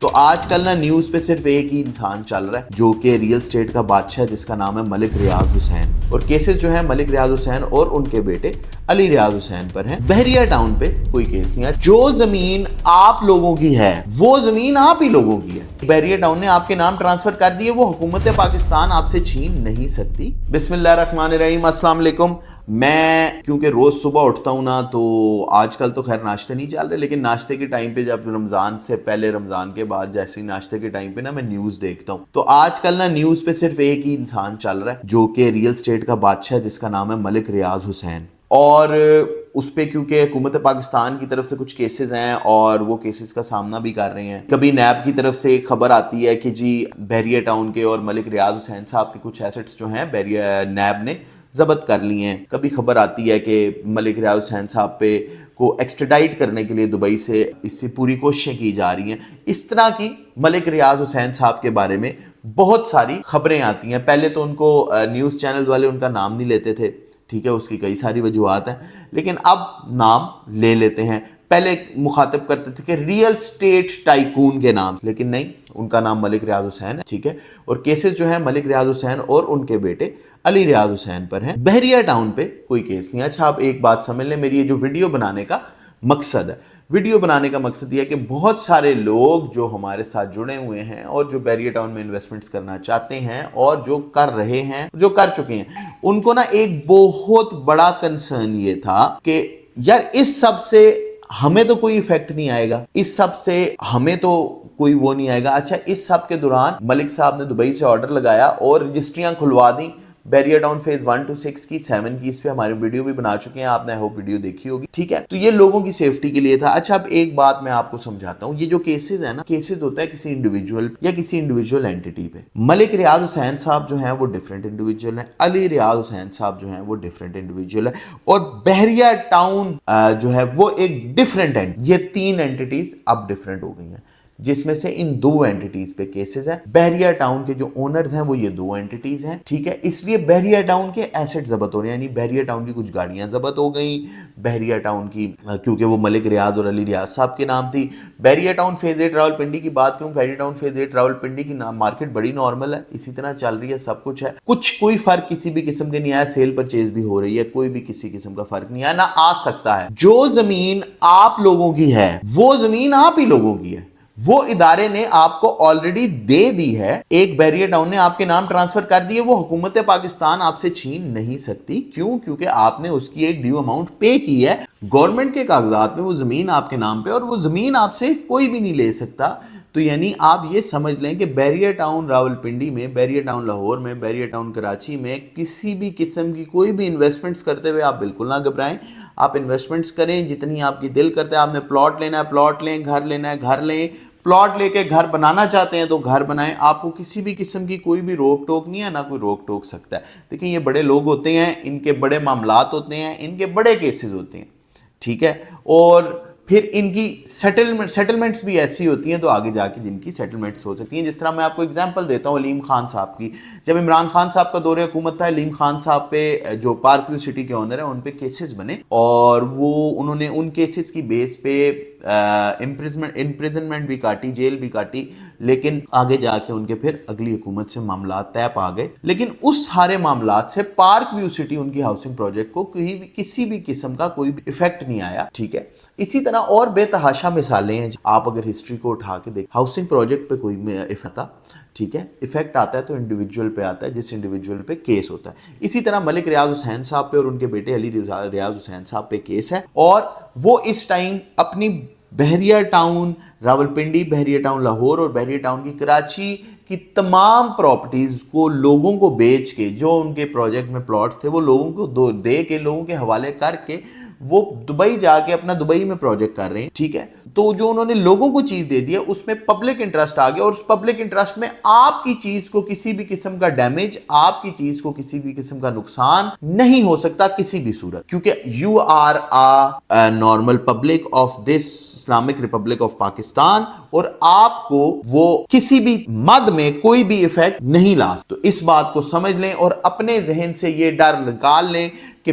تو آج کل نا نیوز پہ صرف ایک ہی انسان چل رہا ہے جو کہ ریئل اسٹیٹ کا بادشاہ ہے، جس کا نام ہے ملک ریاض حسین، اور کیسز جو ہیں ملک ریاض حسین اور ان کے بیٹے علی ریاض حسین پر ہیں۔ بحریہ ٹاؤن پہ کوئی کیس نہیں ہے، جو زمین آپ لوگوں کی ہے وہ زمین آپ ہی لوگوں کی ہے۔ بحریہ ٹاؤن نے آپ کے نام ٹرانسفر کر دیے، وہ حکومت پاکستان آپ سے چھین نہیں سکتی۔ بسم اللہ الرحمن الرحیم، السلام علیکم۔ میں کیونکہ روز صبح اٹھتا ہوں نا، تو آج کل تو خیر ناشتے نہیں چل رہے، لیکن ناشتے کے ٹائم پہ جب رمضان سے پہلے رمضان کے بعد جیسے ناشتے کے ٹائم پہ نا میں نیوز دیکھتا ہوں، تو آج کل نا نیوز پہ صرف ایک ہی انسان چل رہا ہے جو کہ ریئل اسٹیٹ کا بادشاہ ہے، جس کا نام ہے ملک ریاض حسین۔ اور اس پہ کیونکہ حکومت پاکستان کی طرف سے کچھ کیسز ہیں اور وہ کیسز کا سامنا بھی کر رہے ہیں۔ کبھی نیب کی طرف سے ایک خبر آتی ہے کہ جی بحریہ ٹاؤن کے اور ملک ریاض حسین صاحب کے کچھ ایسٹس جو ہیں بحریہ نیب نے ضبط کر لی ہیں۔ کبھی خبر آتی ہے کہ ملک ریاض حسین صاحب پہ کو ایکسٹریڈائٹ کرنے کے لیے دبئی سے اس سے پوری کوششیں کی جا رہی ہیں۔ اس طرح کی ملک ریاض حسین صاحب کے بارے میں بہت ساری خبریں آتی ہیں۔ پہلے تو ان کو نیوز چینل والے ان کا نام نہیں لیتے تھے، ٹھیک ہے، اس کی کئی ساری وجوہات ہیں، لیکن اب نام لے لیتے ہیں۔ پہلے مخاطب کرتے تھے کہ ریئل اسٹیٹ ٹائکون کے نام، لیکن نہیں، ان کا نام ملک ریاض حسین ہے، ٹھیک ہے۔ اور کیسز جو ہیں ملک ریاض حسین اور ان کے بیٹے علی ریاض حسین پر ہیں۔ بحریہ ٹاؤن پہ کوئی کیس نہیں ہے۔ اچھا، آپ ایک بات سمجھ لیں، میری یہ جو ویڈیو بنانے کا مقصد ہے، ویڈیو بنانے کا مقصد یہ ہے کہ بہت سارے لوگ جو ہمارے ساتھ جڑے ہوئے ہیں اور جو بحریہ ٹاؤن میں انویسٹمنٹس کرنا چاہتے ہیں اور جو کر رہے ہیں، جو کر چکے ہیں، ان کو نا ایک بہت بڑا کنسرن یہ تھا کہ یار اس سب سے ہمیں تو کوئی ایفیکٹ نہیں آئے گا، اس سب سے ہمیں تو کوئی وہ نہیں آئے گا۔ اچھا، اس سب کے دوران ملک صاحب نے دبئی سے آرڈر لگایا اور رجسٹریاں کھلوا دیں بحریہ ٹاؤن فیز 1 to 6 کی 7 کی، اس پہ ہماری ویڈیو بھی بنا چکے ہیں، آپ نے ہوپ ویڈیو دیکھی ہوگی، ٹھیک ہے۔ تو یہ لوگوں کی سیفٹی کے لیے تھا۔ اچھا، اب ایک بات میں آپ کو سمجھاتا ہوں، یہ جو کیسز ہیں نا، کیسز ہوتا ہے کسی انڈیویجول یا کسی انڈیویجول اینٹی پہ۔ ملک ریاض حسین صاحب جو ہیں وہ ڈیفرنٹ انڈیویجول ہیں، علی ریاض حسین صاحب جو ہیں وہ ڈیفرنٹ انڈیویجول ہیں، اور بحریہ ٹاؤن جو ہے وہ ایک ڈیفرنٹ یہ 3 اینٹیز اب ڈیفرنٹ ہو گئی ہیں، جس میں سے ان 2 اینٹیز پہ کیسز ہیں۔ بحریہ ٹاؤن کے جو اونرز ہیں وہ یہ 2 اینٹیز ہیں، ٹھیک ہے۔ اس لیے بحریہ ٹاؤن کے ایسٹ ضبط ہو رہے ہیں، یعنی بحریہ ٹاؤن کی کچھ گاڑیاں ضبط ہو گئیں، بحریہ ٹاؤن کی، کیونکہ وہ ملک ریاض اور علی ریاض صاحب کے نام تھی۔ بحریہ ٹاؤن فیز 8 راولپنڈی کی بات کروں، بحریہ ٹاؤن فیز 8 راولپنڈی کی مارکیٹ بڑی نارمل ہے، اسی طرح چل رہی ہے، سب کچھ ہے، کچھ کوئی فرق کسی بھی قسم کے نہیں آیا، سیل پرچیز بھی ہو رہی ہے، کوئی بھی کسی قسم کا فرق نہیں آیا، نہ آ سکتا ہے۔ جو زمین آپ لوگوں کی ہے وہ زمین آپ ہی لوگوں کی ہے، وہ ادارے نے آپ کو آلریڈی دے دی ہے۔ ایک بحریہ ٹاؤن نے آپ کے نام ٹرانسفر کر دیے، وہ حکومت پاکستان آپ سے چھین نہیں سکتی۔ کیوں؟ کیونکہ آپ نے اس کی ایک ڈیو اماؤنٹ پے کی ہے گورنمنٹ کے کاغذات میں، وہ زمین آپ کے نام پہ، اور وہ زمین آپ سے کوئی بھی نہیں لے سکتا۔ تو یعنی آپ یہ سمجھ لیں کہ بحریہ ٹاؤن راولپنڈی میں، بحریہ ٹاؤن لاہور میں، بحریہ ٹاؤن کراچی میں کسی بھی قسم کی کوئی بھی انویسٹمنٹس کرتے ہوئے آپ بالکل نہ گھبرائیں۔ آپ انویسٹمنٹس کریں جتنی آپ کی دل کرتا ہے۔ آپ نے پلاٹ لینا ہے پلاٹ لیں، گھر لینا ہے گھر لیں، پلاٹ لے کے گھر بنانا چاہتے ہیں تو گھر بنائیں، آپ کو کسی بھی قسم کی کوئی بھی روک ٹوک نہیں ہے، نہ کوئی روک ٹوک سکتا ہے۔ دیکھیں، یہ بڑے لوگ ہوتے ہیں، ان کے بڑے معاملات ہوتے ہیں، ان کے بڑے کیسز ہوتے ہیں، ٹھیک ہے، اور پھر ان کی سیٹلمنٹس بھی ایسی ہوتی ہیں تو آگے جا کے جن کی سیٹلمنٹس ہو سکتی ہیں۔ جس طرح میں آپ کو اگزامپل دیتا ہوں علیم خان صاحب کی۔ جب عمران خان صاحب کا دور حکومت تھا، علیم خان صاحب پہ جو پارک ویو سٹی کے اونر ہیں ان پہ کیسز بنے، اور وہ انہوں نے ان کیسز کی بیس پہ امپریزنمنٹ بھی کاٹی، جیل بھی کاٹی، لیکن آگے جا کے ان کے پھر اگلی حکومت سے معاملات طے پا گئے۔ لیکن اس سارے معاملات سے پارک ویو سٹی ان کی ہاؤسنگ پروجیکٹ کو کسی بھی قسم کا کوئی بھی ایفیکٹ نہیں آیا، ٹھیک ہے۔ اسی طرح اور بے تحاشا مثالیں ہیں، آپ اگر ہسٹری کو اٹھا کے دیکھ، ہاؤسنگ پروجیکٹ پہ کوئی ایفیکٹ آتا، ٹھیک ہے، ایفیکٹ آتا ہے تو انڈیویجول پہ آتا ہے، جس انڈیویجول پہ کیس ہوتا ہے۔ اسی طرح ملک ریاض حسین صاحب پہ اور ان کے بیٹے علی ریاض حسین صاحب پہ کیس ہے، اور وہ اس ٹائم اپنی بحریہ ٹاؤن راولپنڈی، بحریہ ٹاؤن لاہور اور بحریہ ٹاؤن کی کراچی کی تمام پراپرٹیز کو لوگوں کو بیچ کے، جو ان کے پروجیکٹ میں پلاٹس تھے وہ لوگوں کو دے کے، لوگوں کے حوالے کر کے، وہ دبئی جا کے اپنا دبئی میں پروجیکٹ کر رہے ہیں، ٹھیک ہے۔ تو جو انہوں نے لوگوں کو چیز دے دی ہے اس میں پبلک انٹرسٹ آ گیا، اور اس پبلک انٹرسٹ میں آپ کی چیز کو کسی بھی قسم کا ڈیمیج، آپ کی چیز کو کسی بھی قسم کا نقصان نہیں ہو سکتا کسی بھی صورت، کیونکہ you are a normal public of this Islamic Republic of Pakistan, اور آپ کو وہ کسی بھی مد میں کوئی بھی ایفیکٹ نہیں لا سکتا۔ تو اس بات کو سمجھ لیں اور اپنے ذہن سے یہ ڈر نکال لیں کہ